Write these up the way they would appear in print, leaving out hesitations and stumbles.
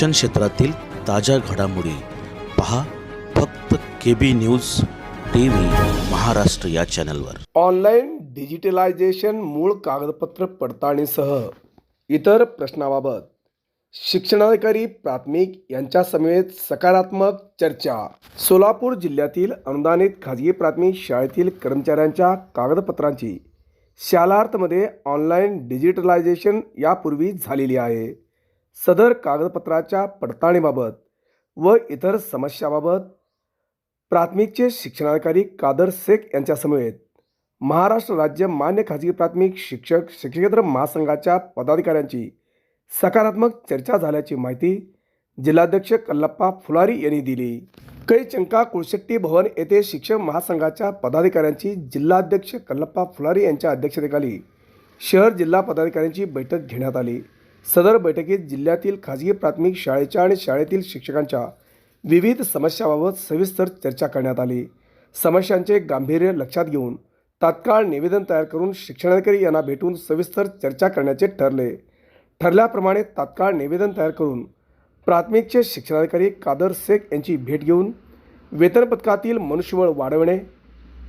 शिक्षण क्षेत्रातील ताज्या घडामोडी पहा फक्त KB न्यूज TV महाराष्ट्र या चॅनलवर। ऑनलाईन डिजिटलायझेशन मूळ कागदपत्र पडताळणीसह इतर प्रश्नाबाबत शिक्षणाधिकारी प्राथमिक यांच्यासमवेत सकारात्मक चर्चा। सोलापूर जिल्ह्यातील अनुदानित खाजगी प्राथमिक शाळेतील कर्मचाऱ्यांच्या कागदपत्रांची शालार्थमध्ये ऑनलाईन डिजिटलायझेशन यापूर्वी झालेली आहे। सदर कागदपत्राच्या पडताळणीबाबत व इतर समस्याबाबत प्राथमिकचे शिक्षणाधिकारी कादर शेख यांच्यासमवेत महाराष्ट्र राज्य मान्य खाजगी प्राथमिक शिक्षकेतर महासंघाच्या पदाधिकाऱ्यांची सकारात्मक चर्चा झाल्याची माहिती जिल्हाध्यक्ष कल्लप्पा फुलारी यांनी दिली। कैचंका कुळशेट्टी भवन येथे शिक्षक महासंघाच्या पदाधिकाऱ्यांची जिल्हाध्यक्ष कल्लप्पा फुलारी यांच्या अध्यक्षतेखाली शहर जिल्हा पदाधिकाऱ्यांची बैठक घेण्यात आली। सदर बैठकीत जिल्ह्यातील खाजगी प्राथमिक शाळेच्या आणि शाळेतील शिक्षकांच्या विविध समस्याबाबत सविस्तर चर्चा करण्यात आली। समस्यांचे गांभीर्य लक्षात घेऊन तात्काळ निवेदन तयार करून शिक्षणाधिकारी यांना भेटून सविस्तर चर्चा करण्याचे ठरले। ठरल्याप्रमाणे तात्काळ निवेदन तयार करून प्राथमिकचे शिक्षणाधिकारी कादर शेख यांची भेट घेऊन वेतन पथकातील मनुष्यबळ वाढवणे,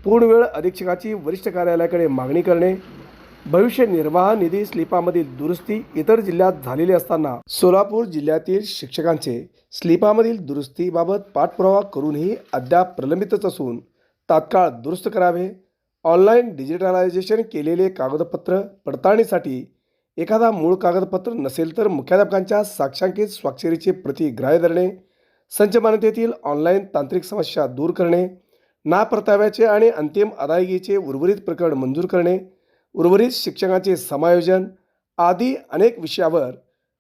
पूर्णवेळ अधीक्षकाची वरिष्ठ कार्यालयाकडे मागणी करणे, भविष्य निर्वाह निधी स्लिपामधील दुरुस्ती इतर जिल्ह्यात झालेली असताना सोलापूर जिल्ह्यातील शिक्षकांचे स्लिपामधील दुरुस्तीबाबत पाठपुरावा करूनही अद्याप प्रलंबितच असून तात्काळ दुरुस्त करावे। ऑनलाईन डिजिटलायझेशन केलेले कागदपत्र पडताळणीसाठी एखादा मूळ कागदपत्र नसेल तर मुख्याध्यापकांच्या साक्षांकित स्वाक्षरीची प्रती ग्राह्य धरणे, संच मान्यतेतील ऑनलाईन तांत्रिक समस्या दूर करणे, नापरताव्याचे आणि अंतिम अदायगीचे उर्वरित प्रकरण मंजूर करणे, उर्वरित शिक्षकांचे समायोजन आदी अनेक विषयावर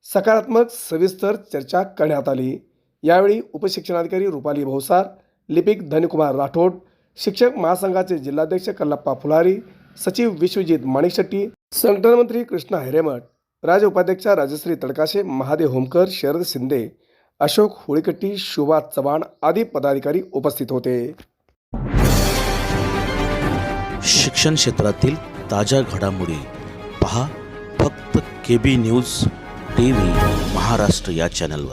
सकारात्मक सविस्तर चर्चा करण्यात आली। यावेळी उपशिक्षणाधिकारी रुपाली भौसार, लिपिक धनकुमार राठोड, शिक्षक महासंघाचे जिल्हाध्यक्ष कल्लप्पा फुलारी, सचिव विश्वजित माणिकशेट्टी, संघटन मंत्री कृष्णा हिरेमठ, राज्य उपाध्यक्षा राजश्री तडकाशे, महादेव होमकर, शरद शिंदे, अशोक होळीकट्टी, शोभा चव्हाण आदी पदाधिकारी उपस्थित होते। शिक्षण क्षेत्रातील ताज्या घडामोडी पहा फक्त KB न्यूज TV महाराष्ट्र या चॅनलवर।